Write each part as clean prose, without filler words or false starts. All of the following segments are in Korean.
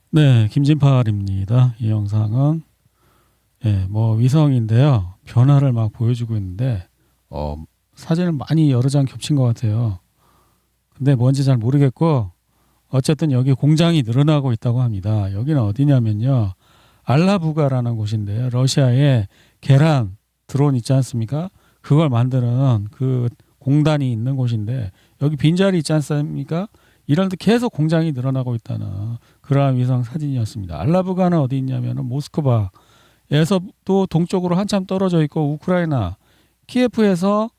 네, 김진팔입니다. 이 영상은 위성인데요. 변화를 막 보여주고 있는데 사진을 많이 여러 장 겹친 것 같아요. 근데 뭔지 잘 모르겠고 어쨌든 여기 공장이 늘어나고 있다고 합니다. 여기는 어디냐면요. 알라부가라는 곳인데요. 러시아에 계란 드론 있지 않습니까? 그걸 만드는 그 공단이 있는 곳인데 여기 빈자리 있지 않습니까? 이런 데 계속 공장이 늘어나고 있다는 그러한 위성 사진이었습니다. 알라부가는 어디 있냐면 모스크바에서 또 동쪽으로 한참 떨어져 있고 우크라이나 키예프에서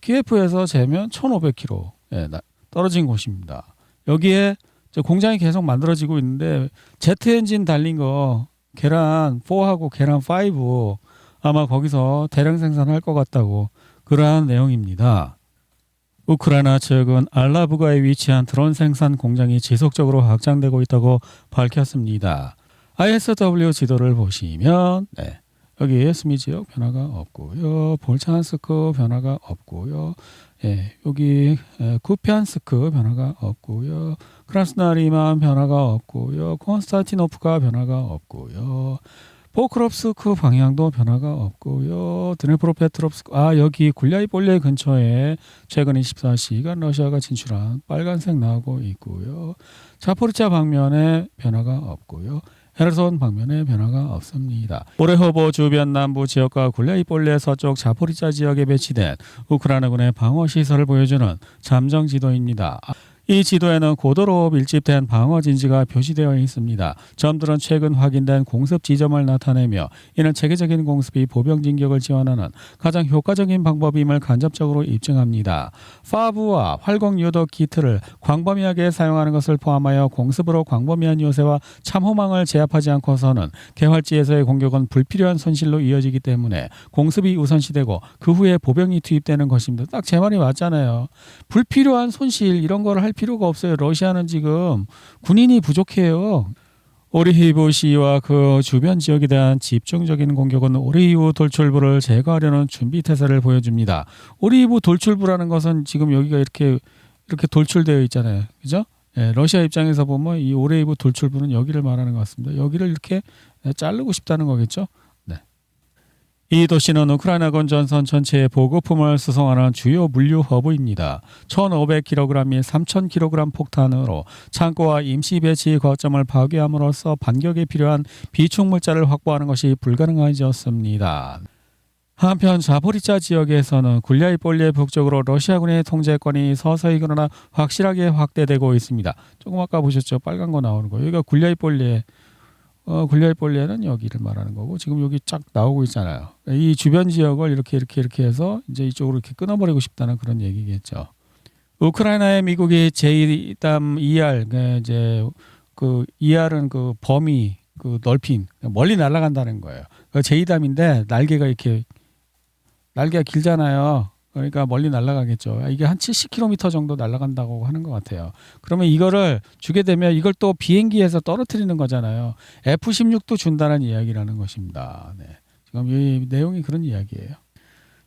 키예프에서 재면 1,500km 떨어진 곳입니다. 여기에 공장이 계속 만들어지고 있는데 제트 엔진 달린 거 계란 4하고 계란 5 아마 거기서 대량 생산할 것 같다고 그러한 내용입니다. 우크라이나 측은 알라부가에 위치한 드론 생산 공장이 지속적으로 확장되고 있다고 밝혔습니다. ISW 지도를 보시면 여기 스미 지역 변화가 없고요. 볼찬스크 변화가 없고요. 여기 쿠피안스크 변화가 없고요. 크라스나리만 변화가 없고요. 콘스탄티노프가 변화가 없고요. 포크롭스크 방향도 변화가 없고요. 드네프로페트롭스크 여기 굴야이폴리에 근처에 최근 24시간 러시아가 진출한 빨간색 나오고 있고요. 자포리차 방면에 변화가 없고요. 헤르손 방면에 변화가 없습니다. 오레호보 주변 남부 지역과 굴야이폴리의 서쪽 자포리차 지역에 배치된 우크라이나군의 방어 시설을 보여주는 잠정 지도입니다. 이 지도에는 고도로 밀집된 방어 진지가 표시되어 있습니다. 점들은 최근 확인된 공습 지점을 나타내며 이는 체계적인 공습이 보병 진격을 지원하는 가장 효과적인 방법임을 간접적으로 입증합니다. 파브와 활공 유도 키트를 광범위하게 사용하는 것을 포함하여 공습으로 광범위한 요새와 참호망을 제압하지 않고서는 개활지에서의 공격은 불필요한 손실로 이어지기 때문에 공습이 우선시되고 그 후에 보병이 투입되는 것입니다. 딱 제 말이 맞잖아요. 불필요한 손실 이런 걸 할 필요가 없어요. 러시아는 지금 군인이 부족해요. 오리히브시와 그 주변 지역에 대한 집중적인 공격은 오리히브 돌출부를 제거하려는 준비 태세를 보여줍니다. 오리히브 돌출부라는 것은 지금 여기가 이렇게 돌출되어 있잖아요. 그죠? 러시아 입장에서 보면 이 오리히브 돌출부는 여기를 말하는 것 같습니다. 여기를 이렇게 자르고 싶다는 거겠죠? 이 도시는 우크라이나군 전선 전체에 보급품을 수송하는 주요 물류 허브입니다. 1,500kg 및 3,000kg 폭탄으로 창고와 임시 배치 거점을 파괴함으로써 반격에 필요한 비축물자를 확보하는 것이 불가능해졌습니다. 한편 자포리차 지역에서는 굴야이폴리의 북쪽으로 러시아군의 통제권이 서서히 그러나 확실하게 확대되고 있습니다. 조금 아까 보셨죠? 빨간 거 나오는 거. 여기가 굴야이폴리에는 여기를 말하는 거고 지금 여기 쫙 나오고 있잖아요. 이 주변 지역을 이렇게 해서 이제 이쪽으로 이렇게 끊어버리고 싶다는 그런 얘기겠죠. 우크라이나에 미국이 제2담 ER 이제 그 ER은 그 범위 그 넓힘 멀리 날아간다는 거예요. 제2담인데 날개가 길잖아요. 그러니까 멀리 날아가겠죠. 이게 한 70km 정도 날아간다고 하는 것 같아요. 그러면 이거를 주게 되면 이걸 또 비행기에서 떨어뜨리는 거잖아요. F-16도 준다는 이야기라는 것입니다. 지금 이 내용이 그런 이야기예요.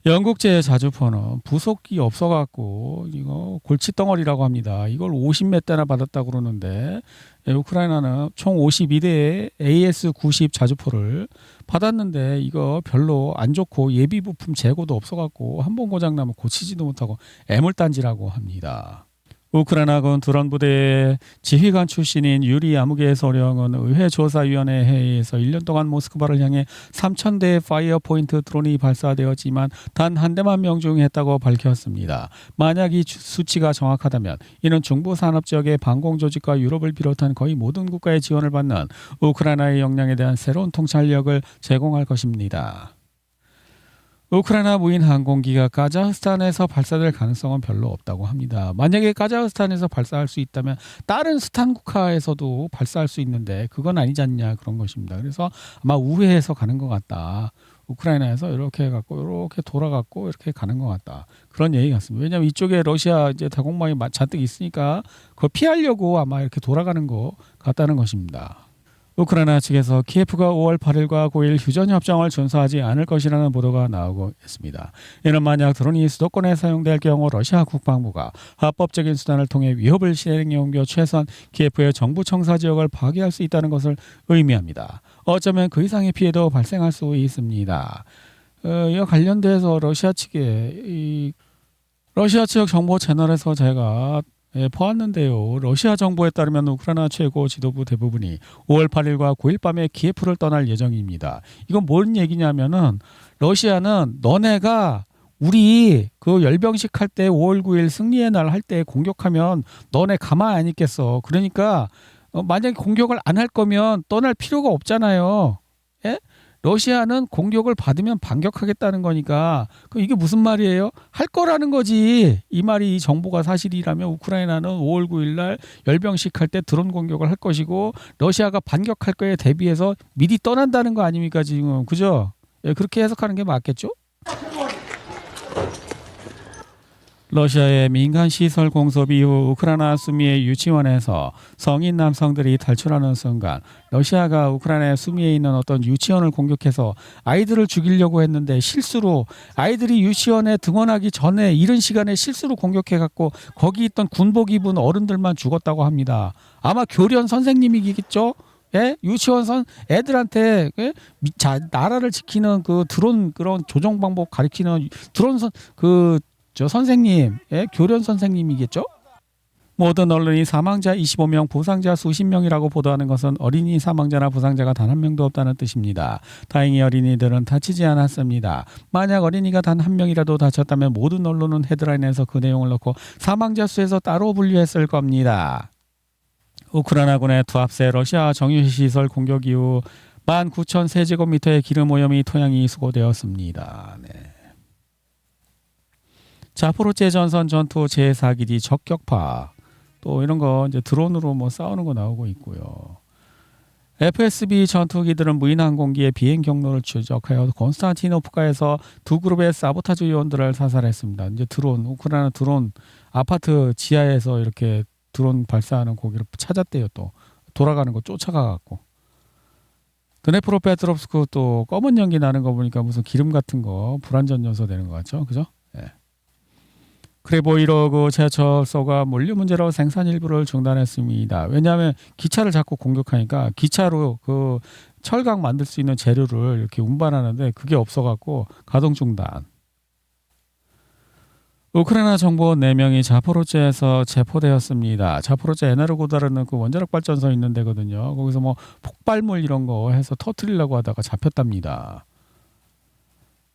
영국제 자주포는 부속이 없어갖고 이거 골칫덩어리라고 합니다. 이걸 50몇 대나 받았다고 그러는데 우크라이나는 총 52대의 AS-90 자주포를 받았는데 이거 별로 안 좋고 예비 부품 재고도 없어갖고 한 번 고장 나면 고치지도 못하고 애물단지라고 합니다. 우크라이나군 드론 부대의 지휘관 출신인 유리 아무개 소령은 의회조사위원회 회의에서 1년 동안 모스크바를 향해 3,000대의 파이어 포인트 드론이 발사되었지만 단 한 대만 명중했다고 밝혔습니다. 만약 이 수치가 정확하다면 이는 중부 산업 지역의 방공 조직과 유럽을 비롯한 거의 모든 국가의 지원을 받는 우크라이나의 역량에 대한 새로운 통찰력을 제공할 것입니다. 우크라이나 무인 항공기가 카자흐스탄에서 발사될 가능성은 별로 없다고 합니다. 만약에 카자흐스탄에서 발사할 수 있다면 다른 스탄 국가에서도 발사할 수 있는데 그건 아니지 않냐 그런 것입니다. 그래서 아마 우회해서 가는 것 같다. 우크라이나에서 이렇게 해갖고 이렇게 돌아갖고 이렇게 가는 것 같다. 그런 얘기 같습니다. 왜냐하면 이쪽에 러시아 이제 다공망이 잔뜩 있으니까 그걸 피하려고 아마 이렇게 돌아가는 것 같다는 것입니다. 우크라이나 측에서 키예프가 5월 8일과 9일 휴전 협정을 준수하지 않을 것이라는 보도가 나오고 있습니다. 이는 만약 드론이 수도권에 사용될 경우 러시아 국방부가 합법적인 수단을 통해 위협을 실행해 옮겨 최소한 키예프의 정부 청사 지역을 파괴할 수 있다는 것을 의미합니다. 어쩌면 그 이상의 피해도 발생할 수 있습니다. 이와 관련돼서 러시아 측 정보 채널에서 제가 보았는데요. 러시아 정보에 따르면 우크라이나 최고 지도부 대부분이 5월 8일과 9일 밤에 키예프를 떠날 예정입니다. 이건 뭔 얘기냐면은 러시아는 너네가 우리 그 열병식 할 때 5월 9일 승리의 날 할 때 공격하면 너네 가만 안 있겠어. 그러니까 만약에 공격을 안 할 거면 떠날 필요가 없잖아요. 예? 러시아는 공격을 받으면 반격하겠다는 거니까 이게 무슨 말이에요? 할 거라는 거지. 이 말이 이 정보가 사실이라면 우크라이나는 5월 9일 날 열병식 할 때 드론 공격을 할 것이고 러시아가 반격할 거에 대비해서 미리 떠난다는 거 아닙니까 지금. 그죠? 예, 그렇게 해석하는 게 맞겠죠? 러시아의 민간시설 공습 이후 우크라이나 수미의 유치원에서 성인 남성들이 탈출하는 순간 러시아가 우크라이나 수미에 있는 어떤 유치원을 공격해서 아이들을 죽이려고 했는데 실수로 아이들이 유치원에 등원하기 전에 이른 시간에 실수로 공격해갖고 거기 있던 군복 입은 어른들만 죽었다고 합니다. 아마 교련 선생님이겠죠? 예? 유치원 애들한테 예? 나라를 지키는 그 드론 그런 조종 방법 가리키는 드론 저 선생님, 예? 교련 선생님이겠죠? 모든 언론이 사망자 25명, 부상자 수십 명이라고 보도하는 것은 어린이 사망자나 부상자가 단 한 명도 없다는 뜻입니다. 다행히 어린이들은 다치지 않았습니다. 만약 어린이가 단 한 명이라도 다쳤다면 모든 언론은 헤드라인에서 그 내용을 넣고 사망자 수에서 따로 분류했을 겁니다. 우크라이나군의 투합세 러시아 정유시설 공격 이후 19,000세제곱미터의 기름 오염이 토양이 수거되었습니다. 네. 자포로제 전선 전투 제4기지 적격파 또 이런 거 이제 드론으로 뭐 싸우는 거 나오고 있고요. FSB 전투기들은 무인 항공기의 비행 경로를 추적하여 콘스탄티노프카에서 두 그룹의 사보타주 요원들을 사살했습니다. 이제 드론 우크라이나 드론 아파트 지하에서 이렇게 드론 발사하는 고기를 찾았대요. 또 돌아가는 거 쫓아가 갖고. 드네프로페트롭스크 또 검은 연기 나는 거 보니까 무슨 기름 같은 거 불안전 요소 되는 것 같죠, 그죠? 예. 크레보이로그 제철소가 물류 문제로 생산 일부를 중단했습니다. 왜냐하면 기차를 자꾸 공격하니까 기차로 그 철강 만들 수 있는 재료를 이렇게 운반하는데 그게 없어갖고 가동 중단. 우크라이나 정보 4명이 자포로제에서 체포되었습니다. 자포로제 에네르고다라는 그 원자력 발전소 있는 데거든요. 거기서 뭐 폭발물 이런 거 해서 터트리려고 하다가 잡혔답니다.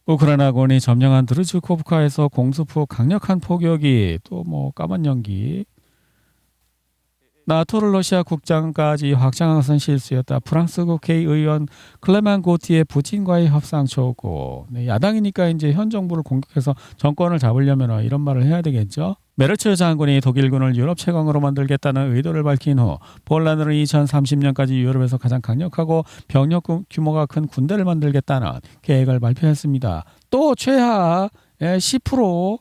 우크라이나군이 점령한 드르즈코프카에서 공습 후 강력한 포격이 또 뭐 까만 연기. 나토를 러시아 국장까지 확장한 것은 실수였다. 프랑스 국회의원 클레만 고티의 부친과의 협상 초고. 네, 야당이니까 이제 현 정부를 공격해서 정권을 잡으려면 이런 말을 해야 되겠죠. 메르츠 장군이 독일군을 유럽 최강으로 만들겠다는 의도를 밝힌 후 폴란드는 2030년까지 유럽에서 가장 강력하고 병력 규모가 큰 군대를 만들겠다는 계획을 발표했습니다. 또 최하 10%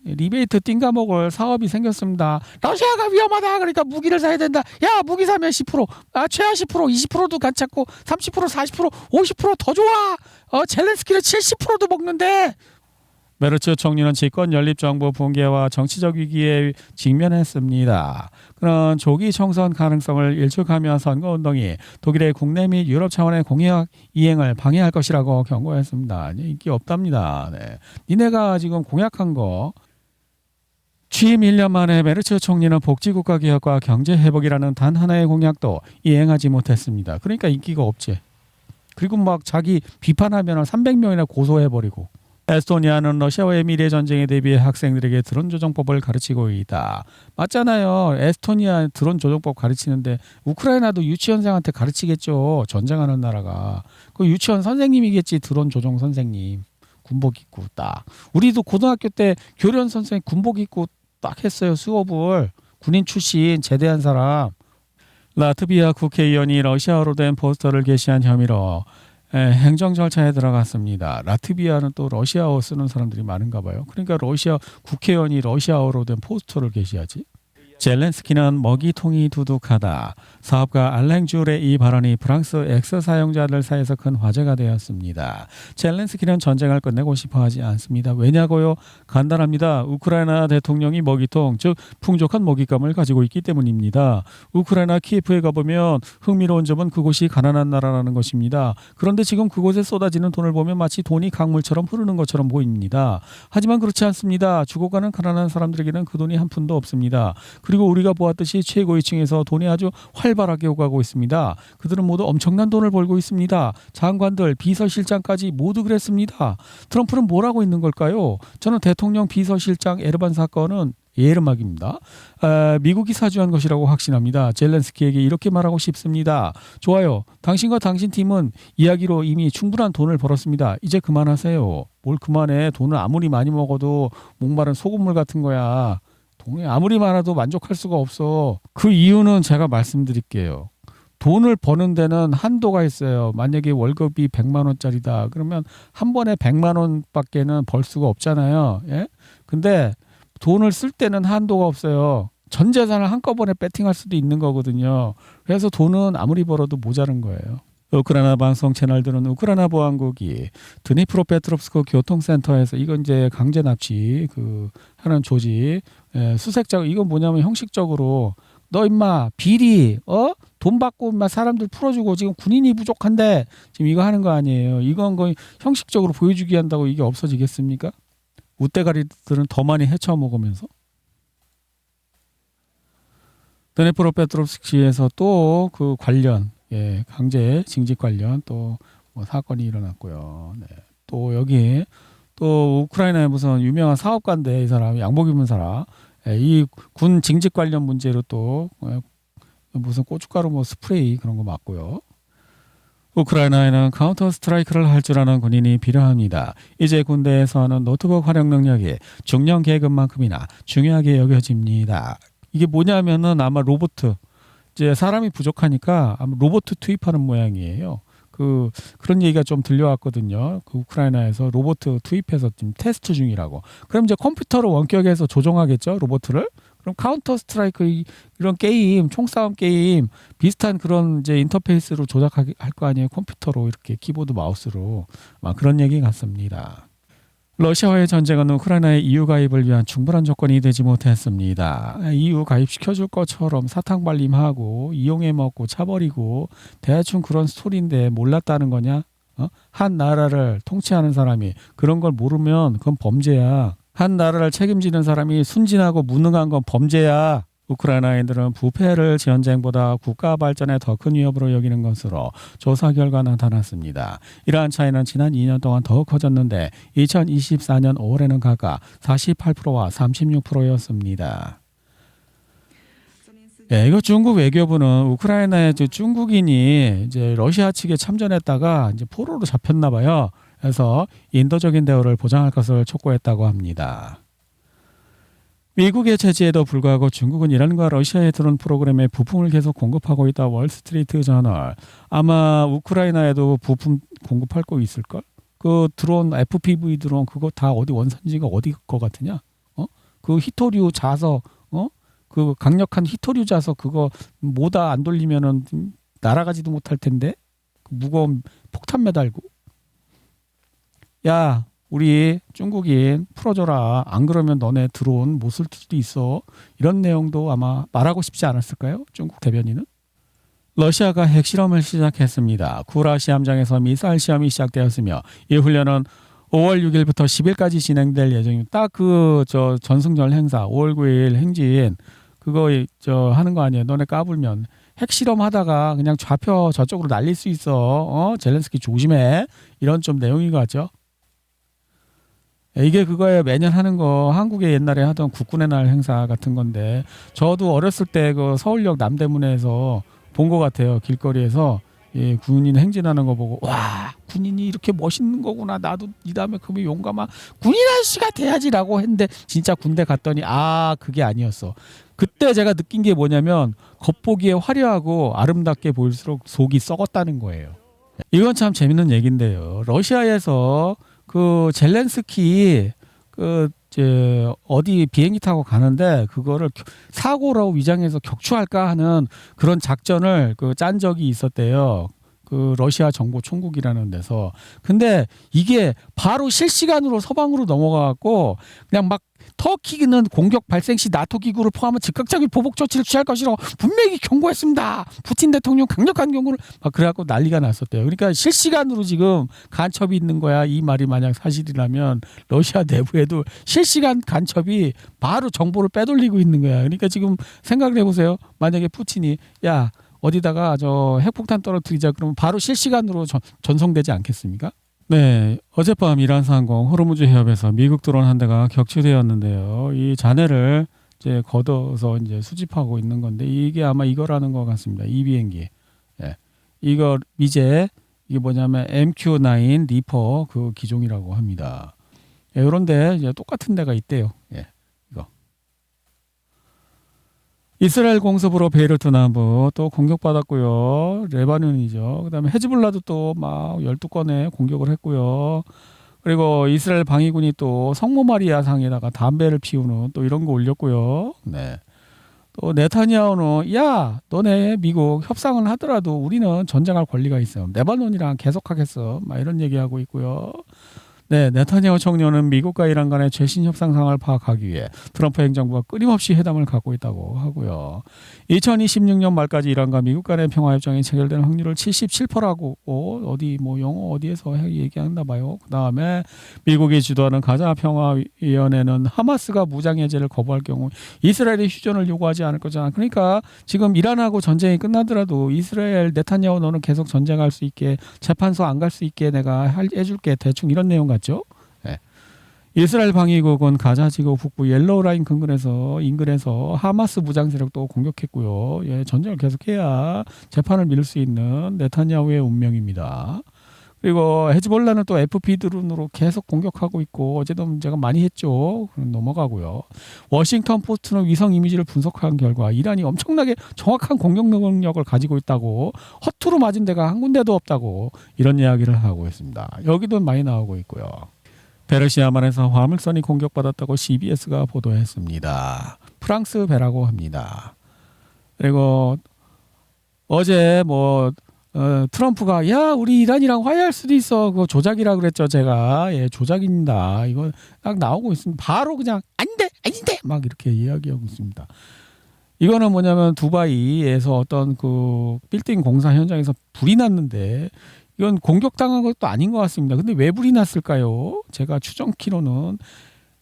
리베이트 띵가먹을 사업이 생겼습니다. 러시아가 위험하다 그러니까 무기를 사야 된다. 야 무기 사면 10% 최하 10% 20%도 괜찮고 30% 40% 50%더 좋아. 젤렌스키는 70%도 먹는데. 메르츠 총리는 집권 연립정부 붕괴와 정치적 위기에 직면했습니다. 그런 조기 총선 가능성을 일축하며 선거운동이 독일의 국내 및 유럽 차원의 공약 이행을 방해할 것이라고 경고했습니다. 인기 없답니다. 네. 니네가 지금 공약한 거 취임 1년 만에 메르츠 총리는 복지국가 개혁과 경제회복이라는 단 하나의 공약도 이행하지 못했습니다. 그러니까 인기가 없지. 그리고 막 자기 비판하면 300명이나 고소해버리고. 에스토니아는 러시아와의 미래 전쟁에 대비해 학생들에게 드론 조종법을 가르치고 있다. 맞잖아요. 에스토니아 드론 조종법 가르치는데 우크라이나도 유치원생한테 가르치겠죠. 전쟁하는 나라가. 그 유치원 선생님이겠지. 드론 조종 선생님. 군복 입고 딱. 우리도 고등학교 때 교련 선생님 군복 입고 딱 했어요. 수업을. 군인 출신 제대한 사람. 라트비아 국회의원이 러시아어로 된 포스터를 게시한 혐의로 행정 절차에 들어갔습니다. 라트비아는 또 러시아어 쓰는 사람들이 많은가 봐요. 그러니까 러시아 국회의원이 러시아어로 된 포스터를 게시하지. 젤렌스키는 먹이통이 두둑하다. 사업가 알랭 쥬레의 이 발언이 프랑스 X 사용자들 사이에서 큰 화제가 되었습니다. 젤렌스키는 전쟁을 끝내고 싶어 하지 않습니다. 왜냐고요? 간단합니다. 우크라이나 대통령이 먹이통, 즉 풍족한 먹잇감을 가지고 있기 때문입니다. 우크라이나 키예프에 가보면 흥미로운 점은 그곳이 가난한 나라라는 것입니다. 그런데 지금 그곳에 쏟아지는 돈을 보면 마치 돈이 강물처럼 흐르는 것처럼 보입니다. 하지만 그렇지 않습니다. 죽어가는 가난한 사람들에게는 그 돈이 한 푼도 없습니다. 그리고 우리가 보았듯이 최고위층에서 돈이 아주 활발하게 오가고 있습니다. 그들은 모두 엄청난 돈을 벌고 있습니다. 장관들, 비서실장까지 모두 그랬습니다. 트럼프는 뭘 하고 있는 걸까요? 저는 대통령 비서실장 에르반 사건은 예르막입니다. 미국이 사주한 것이라고 확신합니다. 젤렌스키에게 이렇게 말하고 싶습니다. 좋아요. 당신과 당신 팀은 이야기로 이미 충분한 돈을 벌었습니다. 이제 그만하세요. 뭘 그만해. 돈을 아무리 많이 먹어도 목마른 소금물 같은 거야. 돈이 아무리 많아도 만족할 수가 없어. 그 이유는 제가 말씀드릴게요. 돈을 버는 데는 한도가 있어요. 만약에 월급이 100만 원짜리다. 그러면 한 번에 100만 원밖에는 벌 수가 없잖아요. 예? 근데 돈을 쓸 때는 한도가 없어요. 전 재산을 한꺼번에 배팅할 수도 있는 거거든요. 그래서 돈은 아무리 벌어도 모자른 거예요. 우크라이나 방송 채널들은 우크라이나 보안국이 드니프로페트롭스크 교통센터에서 이건 이제 강제 납치 하는 조직 수색자 이건 뭐냐면 형식적으로 너 임마 비리 돈 받고 임마 사람들 풀어주고 지금 군인이 부족한데 지금 이거 하는 거 아니에요. 이건 거의 형식적으로 보여주기 한다고 이게 없어지겠습니까? 우대가리들은 더 많이 헤쳐먹으면서 드니프로페트롭스크시에서 또 그 관련 강제 징집 관련 또 뭐 사건이 일어났고요. 네. 또 여기 또 우크라이나의 무슨 유명한 사업가인데 이 사람 양복 입은 사람 이 군 징집 관련 문제로 또 무슨 고춧가루 뭐 스프레이 그런 거 맞고요. 우크라이나에는 카운터 스트라이크를 할 줄 아는 군인이 필요합니다. 이제 군대에서는 노트북 활용 능력이 중령 계급만큼이나 중요하게 여겨집니다. 이게 뭐냐면은 아마 로봇 이제 사람이 부족하니까 아마 로봇 투입하는 모양이에요. 그런 얘기가 좀 들려왔거든요. 우크라이나에서 로봇 투입해서 지금 테스트 중이라고. 그럼 이제 컴퓨터로 원격해서 조종하겠죠, 로봇을. 그럼 카운터 스트라이크 이런 게임, 총싸움 게임 비슷한 그런 이제 인터페이스로 조작할 거 아니에요. 컴퓨터로 이렇게 키보드 마우스로 막 그런 얘기 같습니다. 러시아와의 전쟁은 우크라이나의 EU 가입을 위한 충분한 조건이 되지 못했습니다. EU 가입시켜줄 것처럼 사탕 발림하고 이용해 먹고 차버리고 대충 그런 스토리인데 몰랐다는 거냐? 한 나라를 통치하는 사람이 그런 걸 모르면 그건 범죄야. 한 나라를 책임지는 사람이 순진하고 무능한 건 범죄야. 우크라이나인들은 부패를 전쟁보다 국가 발전에 더 큰 위협으로 여기는 것으로 조사 결과 나타났습니다. 이러한 차이는 지난 2년 동안 더욱 커졌는데 2024년 5월에는 각각 48%와 36%였습니다. 이거 중국 외교부는 우크라이나의 중국인이 이제 러시아 측에 참전했다가 이제 포로로 잡혔나 봐요. 그래서 인도적인 대우를 보장할 것을 촉구했다고 합니다. 미국의 제재에도 불구하고 중국은 이란과 러시아의 드론 프로그램에 부품을 계속 공급하고 있다. 월스트리트 저널. 아마 우크라이나에도 부품 공급할 거 있을걸? 그 드론 FPV 드론 그거 다 어디 원산지가 어디 거 같으냐? 그 히토류 자석 그 강력한 히토류 자석 그거 모다 안 돌리면은 날아가지도 못할 텐데 그 무거운 폭탄 매달고 야 우리 중국인 풀어줘라. 안 그러면 너네 드론 못 쓸 수도 있어. 이런 내용도 아마 말하고 싶지 않았을까요? 중국 대변인은. 러시아가 핵실험을 시작했습니다. 구라시 함장에서 미사일 시험이 시작되었으며 이 훈련은 5월 6일부터 10일까지 진행될 예정입니다. 딱 전승절 행사 5월 9일 행진 그거 하는 거 아니에요. 너네 까불면 핵실험 하다가 그냥 좌표 저쪽으로 날릴 수 있어. 젤렌스키 조심해. 이런 좀 내용인 것 같죠. 이게 그거에 매년 하는 거 한국에 옛날에 하던 국군의 날 행사 같은 건데 저도 어렸을 때 그 서울역 남대문에서 본 것 같아요. 길거리에서 군인 행진하는 거 보고 와 군인이 이렇게 멋있는 거구나. 나도 이 다음에 그러면 용감한 군인 아저씨가 돼야지라고 했는데 진짜 군대 갔더니 그게 아니었어. 그때 제가 느낀 게 뭐냐면 겉보기에 화려하고 아름답게 보일수록 속이 썩었다는 거예요. 이건 참 재밌는 얘기인데요. 러시아에서 그 젤렌스키 이제 어디 비행기 타고 가는데 그거를 사고라고 위장해서 격추할까 하는 그런 작전을 그 짠 적이 있었대요. 그 러시아 정보총국이라는 데서. 근데 이게 바로 실시간으로 서방으로 넘어가갖고 그냥 막 터키는 공격 발생 시 나토 기구를 포함한 즉각적인 보복 조치를 취할 것이라고 분명히 경고했습니다. 푸틴 대통령 강력한 경고를 막 그래갖고 난리가 났었대요. 그러니까 실시간으로 지금 간첩이 있는 거야. 이 말이 만약 사실이라면 러시아 내부에도 실시간 간첩이 바로 정보를 빼돌리고 있는 거야. 그러니까 지금 생각을 해보세요. 만약에 푸틴이 야 어디다가 저 핵폭탄 떨어뜨리자 그러면 바로 실시간으로 전송되지 않겠습니까? 네, 어젯밤 이란상공 호르무즈 해협에서 미국 드론 한 대가 격추되었는데요. 이 잔해를 이제 걷어서 이제 수집하고 있는 건데 이게 아마 이거라는 것 같습니다. 이 비행기. 예. 이거 이제 이게 뭐냐면 MQ-9 리퍼 그 기종이라고 합니다. 예, 그런데 이제 똑같은 데가 있대요. 예. 이거. 이스라엘 공습으로 베이루트 남부 또 공격받았고요. 레바논이죠. 그다음에 헤즈볼라도 또 막 12건의 공격을 했고요. 그리고 이스라엘 방위군이 또 성모 마리아 상에다가 담배를 피우는 또 이런 거 올렸고요. 네. 또 네타냐후는 야, 너네 미국 협상을 하더라도 우리는 전쟁할 권리가 있어. 레바논이랑 계속하겠어. 막 이런 얘기하고 있고요. 네, 네타냐후 총리는 미국과 이란 간의 최신 협상 상황을 파악하기 위해 트럼프 행정부가 끊임없이 회담을 갖고 있다고 하고요. 2026년 말까지 이란과 미국 간의 평화협정이 체결될 확률을 77%라고 어디 뭐 영어 어디에서 얘기한다 봐요. 그다음에 미국이 주도하는 가자 평화위원회는 하마스가 무장 해제를 거부할 경우 이스라엘이 휴전을 요구하지 않을 거잖아. 그러니까 지금 이란하고 전쟁이 끝나더라도 이스라엘 네타냐후 너는 계속 전쟁할 수 있게 재판소 안 갈 수 있게 내가 해줄게 대충 이런 내용 같죠. 네. 이스라엘 방위국은 가자 지구 북부 옐로우 라인 인근에서 하마스 무장 세력도 공격했고요. 예, 전쟁을 계속해야 재판을 미룰 수 있는 네타냐후의 운명입니다. 그리고 헤즈볼라는 또 FP 드론으로 계속 공격하고 있고 어제도 제가 많이 했죠. 그럼 넘어가고요. 워싱턴 포스트는 위성 이미지를 분석한 결과 이란이 엄청나게 정확한 공격 능력을 가지고 있다고 허투루 맞은 데가 한 군데도 없다고 이런 이야기를 하고 있습니다. 여기도 많이 나오고 있고요. 페르시아만에서 화물선이 공격받았다고 CBS가 보도했습니다. 프랑스 배라고 합니다. 그리고 어제 트럼프가 야 우리 이란이랑 화해할 수도 있어 그거 조작이라 그랬죠. 제가 예 조작입니다. 이거 딱 나오고 있습니다. 바로 그냥 아닌데 막 이렇게 이야기하고 있습니다. 이거는 뭐냐면 두바이에서 어떤 그 빌딩 공사 현장에서 불이 났는데 이건 공격당한 것도 아닌 것 같습니다. 근데 왜 불이 났을까요? 제가 추정키로는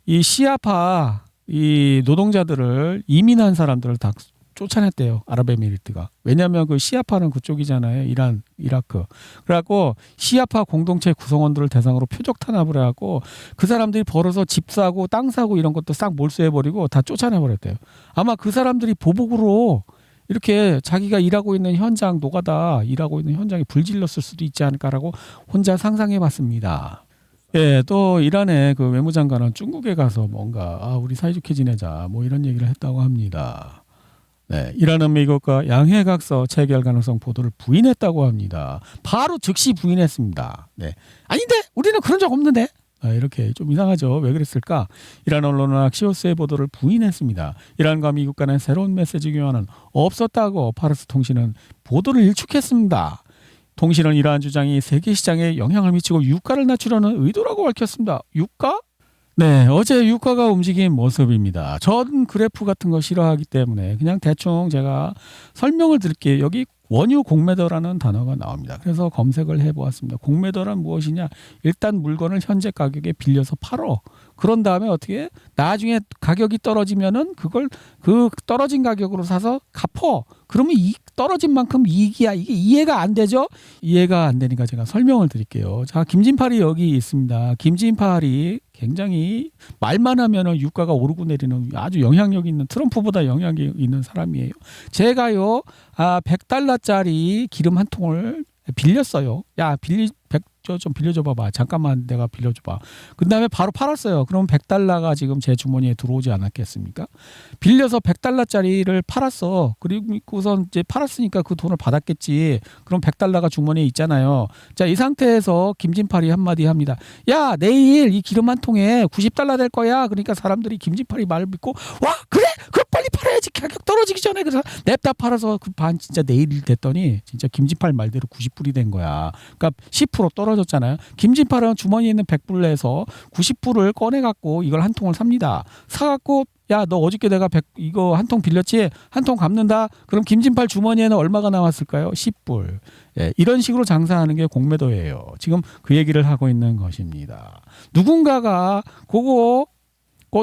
이 시아파 이 노동자들을 이민한 사람들을 다 쫓아냈대요. 아랍에미리트가. 왜냐하면 그 시아파는 그쪽이잖아요. 이란, 이라크. 그래갖고 시아파 공동체 구성원들을 대상으로 표적 탄압을 해갖고 그 사람들이 벌어서 집 사고 땅 사고 이런 것도 싹 몰수해버리고 다 쫓아내버렸대요. 아마 그 사람들이 보복으로 이렇게 자기가 일하고 있는 현장 노가다 일하고 있는 현장에 불질렀을 수도 있지 않을까라고 혼자 상상해봤습니다. 예, 또 이란의 그 외무장관은 중국에 가서 뭔가 우리 사이좋게 지내자 뭐 이런 얘기를 했다고 합니다. 네, 이란은 미국과 양해각서 체결 가능성 보도를 부인했다고 합니다. 바로 즉시 부인했습니다. 네, 아닌데 우리는 그런 적 없는데 이렇게 좀 이상하죠. 왜 그랬을까? 이란 언론은 악시오스의 보도를 부인했습니다. 이란과 미국 간의 새로운 메시지 교환은 없었다고 파르스 통신은 보도를 일축했습니다. 통신은 이러한 주장이 세계 시장에 영향을 미치고 유가를 낮추려는 의도라고 밝혔습니다. 유가? 네, 어제 유가가 움직인 모습입니다. 전 그래프 같은 거 싫어하기 때문에 그냥 대충 제가 설명을 드릴게요. 여기 원유 공매도라는 단어가 나옵니다. 그래서 검색을 해보았습니다. 공매도란 무엇이냐? 일단 물건을 현재 가격에 빌려서 팔어. 그런 다음에 어떻게 나중에 가격이 떨어지면은 그걸 그 떨어진 가격으로 사서 갚어. 그러면 이 떨어진 만큼 이익이야. 이게 이해가 안 되죠? 이해가 안 되니까 제가 설명을 드릴게요. 자, 김진팔이 여기 있습니다. 김진팔이 굉장히 말만 하면은 유가가 오르고 내리는 아주 영향력 있는 트럼프보다 영향력 있는 사람이에요. 제가요, $100짜리 기름 한 통을 빌렸어요. 야, 좀 빌려줘 봐봐. 잠깐만 내가 빌려줘 봐. 그다음에 바로 팔았어요. 그럼 100달러가 지금 제 주머니에 들어오지 않았겠습니까? 빌려서 100달러짜리를 팔았어. 그리고선 이제 팔았으니까 그 돈을 받았겠지. 그럼 100달러가 주머니에 있잖아요. 자, 이 상태에서 김진팔이 한마디 합니다. 야, 내일 이 기름 한 통에 90달러 될 거야. 그러니까 사람들이 김진팔이 말을 믿고 와, 그래? 그럼 빨리 팔아야지. 가격 떨어지기 전에. 그래서 냅다 팔아서 그 반 진짜 내일 됐더니 진짜 김진팔 말대로 90불이 된 거야. 그러니까 10% 떨어졌잖아요. 김진팔은 주머니에 있는 100불 내서 90불을 꺼내 갖고 이걸 한 통을 삽니다. 사 갖고 야, 너 어저께 내가 이거 한 통 빌렸지? 한 통 갚는다? 그럼 김진팔 주머니에는 얼마가 남았을까요? 10불. 예, 이런 식으로 장사하는 게 공매도예요. 지금 그 얘기를 하고 있는 것입니다. 누군가가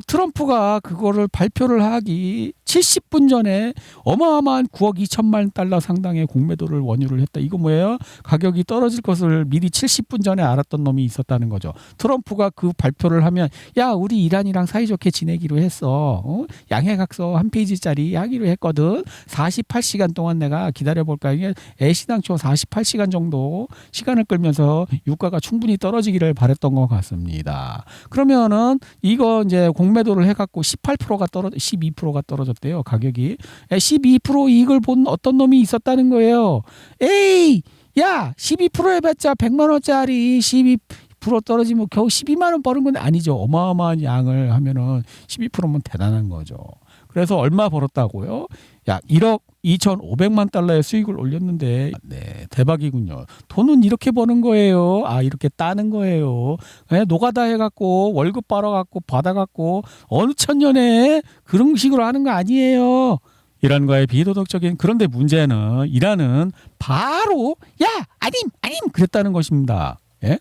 트럼프가 그거를 발표를 하기 70분 전에 어마어마한 9억 2천만 달러 상당의 공매도를 원유를 했다. 이거 뭐예요? 가격이 떨어질 것을 미리 70분 전에 알았던 놈이 있었다는 거죠. 트럼프가 그 발표를 하면 야, 우리 이란이랑 사이좋게 지내기로 했어. 양해각서 한 페이지짜리 하기로 했거든. 48시간 동안 내가 기다려볼까. 이게 애시당초 48시간 정도 시간을 끌면서 유가가 충분히 떨어지기를 바랬던 것 같습니다. 그러면은 이거 이제 공매도를 해갖고 12%가 떨어졌대요. 가격이 12% 이익을 본 어떤 놈이 있었다는 거예요. 에이, 야, 12% 해봤자 100만 원짜리 12% 떨어지면 겨우 12만 원 버는 건 아니죠. 어마어마한 양을 하면은 12%면 대단한 거죠. 그래서 얼마 벌었다고요? 야, 1억 2,500만 달러의 수익을 올렸는데, 네, 대박이군요. 돈은 이렇게 버는 거예요. 아, 이렇게 따는 거예요. 그냥 노가다 해갖고 월급 빨아갖고 받아갖고 어느 천년에 그런 식으로 하는 거 아니에요. 이란과의 비도덕적인. 그런데 문제는 이란은 바로 야, 아님 그랬다는 것입니다. 예?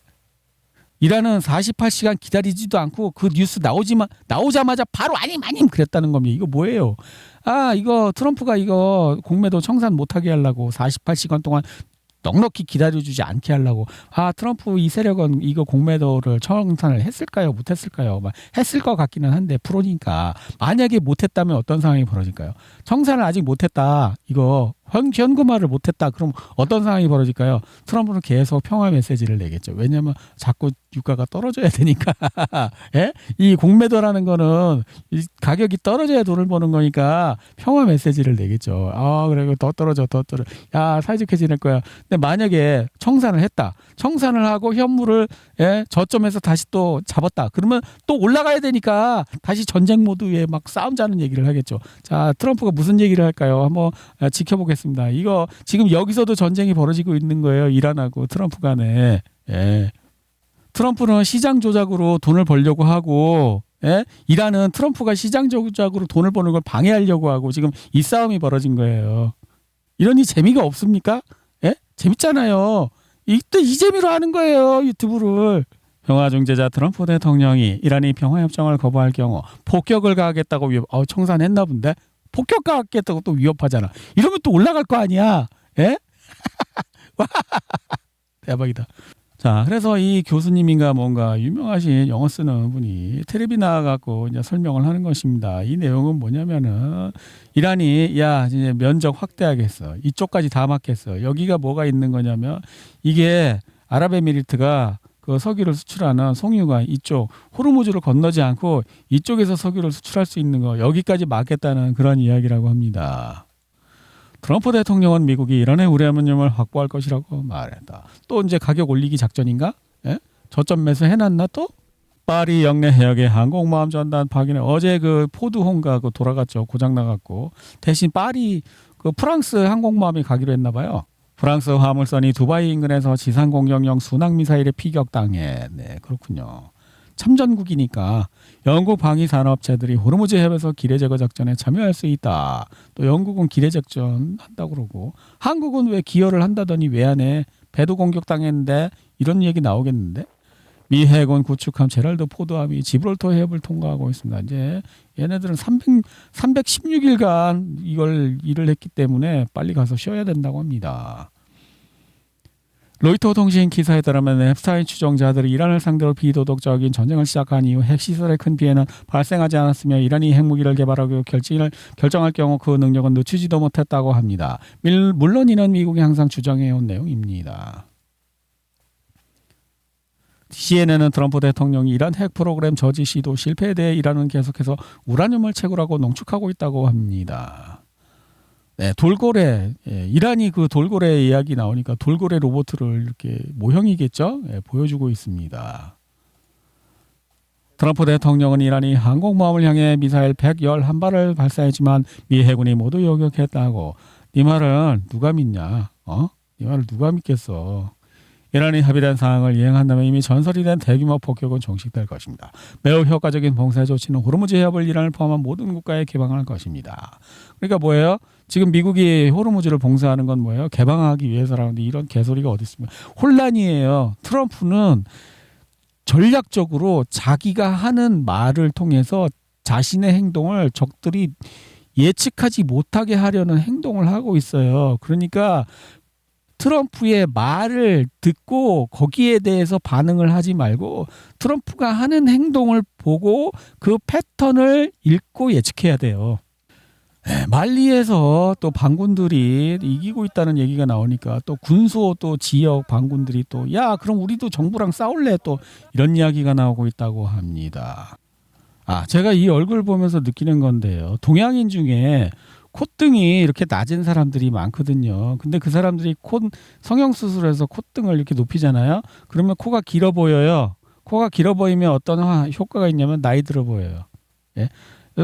이란은 48시간 기다리지도 않고 그 뉴스 나오자마자 바로 아님 그랬다는 겁니다. 이거 뭐예요? 아, 이거 트럼프가 이거 공매도 청산 못하게 하려고 48시간 동안 넉넉히 기다려주지 않게 하려고. 아, 트럼프 이 세력은 이거 공매도를 청산을 했을까요? 못했을까요? 했을 것 같기는 한데 프로니까. 만약에 못했다면 어떤 상황이 벌어질까요? 청산을 아직 못했다. 이거 현금화를 못했다. 그럼 어떤 상황이 벌어질까요? 트럼프는 계속 평화 메시지를 내겠죠. 왜냐하면 자꾸 유가가 떨어져야 되니까. 예? 이 공매도라는 거는 이 가격이 떨어져야 돈을 버는 거니까 평화 메시지를 내겠죠. 아, 그래, 더 떨어져. 야, 사이좋게 지낼 거야. 근데 만약에 청산을 했다. 청산을 하고 현물을 저점에서 다시 또 잡았다. 그러면 또 올라가야 되니까 다시 전쟁 모드에 막 싸움자는 얘기를 하겠죠. 자, 트럼프가 무슨 얘기를 할까요? 한번 지켜보겠습니다. 이거 지금 여기서도 전쟁이 벌어지고 있는 거예요. 이란하고 트럼프 간에. 예. 트럼프는 시장 조작으로 돈을 벌려고 하고, 예? 이란은 트럼프가 시장 조작으로 돈을 버는 걸 방해하려고 하고 지금 이 싸움이 벌어진 거예요. 이러니 재미가 없습니까? 예? 재밌잖아요. 이 재미로 하는 거예요. 유튜브를. 평화중재자 트럼프 대통령이 이란이 평화협정을 거부할 경우 폭격을 가하겠다고 청산했나 본데? 폭격 가하겠다고 또 위협하잖아. 이러면 또 올라갈 거 아니야. 예? 대박이다. 자, 그래서 이 교수님인가 뭔가 유명하신 영어 쓰는 분이 텔레비 나와갖고 이제 설명을 하는 것입니다. 이 내용은 뭐냐면은 이란이 야, 이제 면적 확대하겠어. 이쪽까지 다 막겠어. 여기가 뭐가 있는 거냐면 이게 아랍에미리트가 그 석유를 수출하는 송유가 이쪽 호르무즈를 건너지 않고 이쪽에서 석유를 수출할 수 있는 거 여기까지 막겠다는 그런 이야기라고 합니다. 트럼프 대통령은 미국이 이란의 우라늄을 확보할 것이라고 말했다. 또 이제 가격 올리기 작전인가? 예? 저점 매수 해놨나 또? 파리 영내 해역의 항공모함 전단 파기는 어제 그 포드홍가 그 돌아갔죠. 고장 나갔고 대신 파리 그 프랑스 항공모함이 가기로 했나 봐요. 프랑스 화물선이 두바이 인근에서 지상 공격용 순항 미사일에 피격당해. 네, 그렇군요. 참전국이니까 영국 방위 산업체들이 호르무즈 해협에서 기뢰 제거 작전에 참여할 수 있다. 또 영국은 기뢰 작전 한다고 그러고 한국은 왜 기여를 한다더니 왜 안 해? 배도 공격당했는데 이런 얘기 나오겠는데? 미 해군 구축함 제랄드 포드함이 지브롤터 해협을 통과하고 있습니다. 이제 얘네들은 316일간 이걸 일을 했기 때문에 빨리 가서 쉬어야 된다고 합니다. 로이터 통신 기사에 따르면 앱스타인 추종자들이 이란을 상대로 비도덕적인 전쟁을 시작한 이후 핵시설에 큰 피해는 발생하지 않았으며 이란이 핵무기를 개발하고 결정할 경우 그 능력은 늦추지도 못했다고 합니다. 물론 이는 미국이 항상 주장해온 내용입니다. CNN은 트럼프 대통령이 이란 핵 프로그램 저지 시도 실패에 대해 이란은 계속해서 우라늄을 채굴하고 농축하고 있다고 합니다. 네, 돌고래. 이란이 그 돌고래 이야기 나오니까 돌고래 로봇을 이렇게 모형이겠죠? 보여주고 있습니다. 트럼프 대통령은 이란이 항공모함을 향해 미사일 111발을 발사했지만 미 해군이 모두 요격했다고. 이 말을 누가 믿냐? 이 말을 누가 믿겠어? 이란이 합의된 사항을 이행한다면 이미 전설이 된 대규모 폭격은 종식될 것입니다. 매우 효과적인 봉쇄 조치는 호르무즈 해협을 이란을 포함한 모든 국가에 개방할 것입니다. 그러니까 뭐예요? 지금 미국이 호르무즈를 봉쇄하는 건 뭐예요? 개방하기 위해서라는데 이런 개소리가 어디 있습니까? 혼란이에요. 트럼프는 전략적으로 자기가 하는 말을 통해서 자신의 행동을 적들이 예측하지 못하게 하려는 행동을 하고 있어요. 그러니까 트럼프의 말을 듣고 거기에 대해서 반응을 하지 말고 트럼프가 하는 행동을 보고 그 패턴을 읽고 예측해야 돼요. 말리에서 또 반군들이 이기고 있다는 얘기가 나오니까 또 군소 또 지역 반군들이 또 야 그럼 우리도 정부랑 싸울래 또 이런 이야기가 나오고 있다고 합니다. 제가 이 얼굴 보면서 느끼는 건데요. 동양인 중에 콧등이 이렇게 낮은 사람들이 많거든요. 근데 그 사람들이 성형수술해서 콧등을 이렇게 높이잖아요. 그러면 코가 길어 보여요. 코가 길어 보이면 어떤 효과가 있냐면 나이 들어 보여요. 예?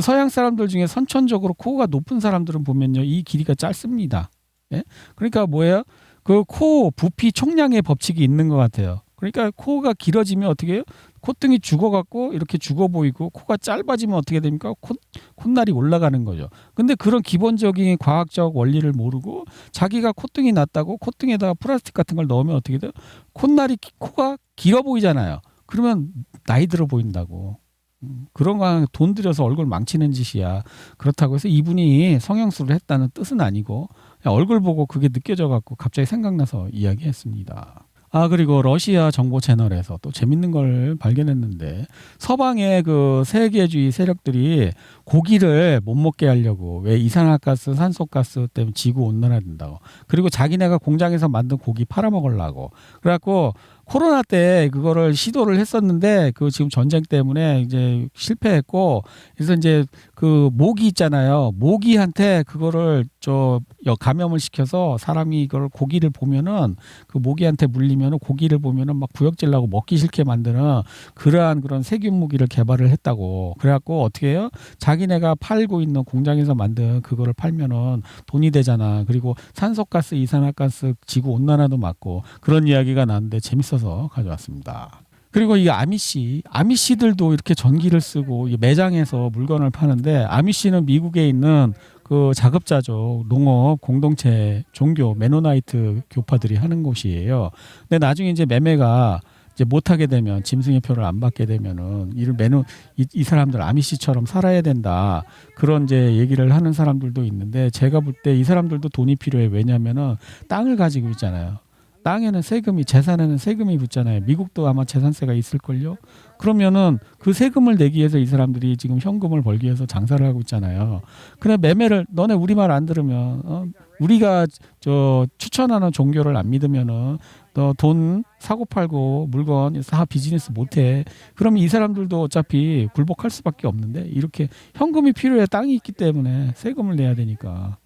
서양 사람들 중에 선천적으로 코가 높은 사람들은 보면요. 이 길이가 짧습니다. 예? 그러니까 뭐예요? 그 코 부피 총량의 법칙이 있는 것 같아요. 그러니까 코가 길어지면 어떻게 해요? 콧등이 죽어갖고 이렇게 죽어 보이고 코가 짧아지면 어떻게 됩니까? 콧날이 올라가는 거죠. 근데 그런 기본적인 과학적 원리를 모르고 자기가 콧등이 낮다고 콧등에다가 플라스틱 같은 걸 넣으면 어떻게 돼요? 코가 길어 보이잖아요. 그러면 나이 들어 보인다고. 그런 거 돈 들여서 얼굴 망치는 짓이야. 그렇다고 해서 이분이 성형수술을 했다는 뜻은 아니고 얼굴 보고 그게 느껴져 갖고 갑자기 생각나서 이야기했습니다. 그리고 러시아 정보 채널에서 또 재밌는 걸 발견했는데 서방의 그 세계주의 세력들이 고기를 못 먹게 하려고 왜 이산화가스, 산소가스 때문에 지구 온난화된다고. 그리고 자기네가 공장에서 만든 고기 팔아먹으려고. 그래갖고 코로나 때 그거를 시도를 했었는데 그 지금 전쟁 때문에 이제 실패했고 그래서 이제 그 모기 있잖아요. 모기한테 그거를 감염을 시켜서 사람이 이걸 고기를 보면은 그 모기한테 물리면은 고기를 보면은 막 구역질 나고 먹기 싫게 만드는 그런 세균 무기를 개발을 했다고. 그래갖고 어떻게 해요? 자기네가 팔고 있는 공장에서 만든 그거를 팔면은 돈이 되잖아. 그리고 산소가스, 이산화가스, 지구 온난화도 막고 그런 이야기가 나는데 재밌어서 가져왔습니다. 그리고 이 아미씨들도 이렇게 전기를 쓰고 매장에서 물건을 파는데 아미씨는 미국에 있는 그 자급자족 농업 공동체 종교 메노나이트 교파들이 하는 곳이에요. 근데 나중에 이제 매매가 이제 못하게 되면 짐승의 표를 안 받게 되면은 이 사람들 아미씨처럼 살아야 된다 그런 이제 얘기를 하는 사람들도 있는데 제가 볼 때 이 사람들도 돈이 필요해. 왜냐하면은 땅을 가지고 있잖아요. 땅에는 재산에는 세금이 붙잖아요. 미국도 아마 재산세가 있을걸요. 그러면은 그 세금을 내기 위해서 이 사람들이 지금 현금을 벌기 위해서 장사를 하고 있잖아요. 그래 매매를 너네 우리 말 안 들으면 우리가 추천하는 종교를 안 믿으면은 너 돈 사고 팔고 물건 비즈니스 못해. 그러면 이 사람들도 어차피 굴복할 수밖에 없는데 이렇게 현금이 필요해. 땅이 있기 때문에 세금을 내야 되니까.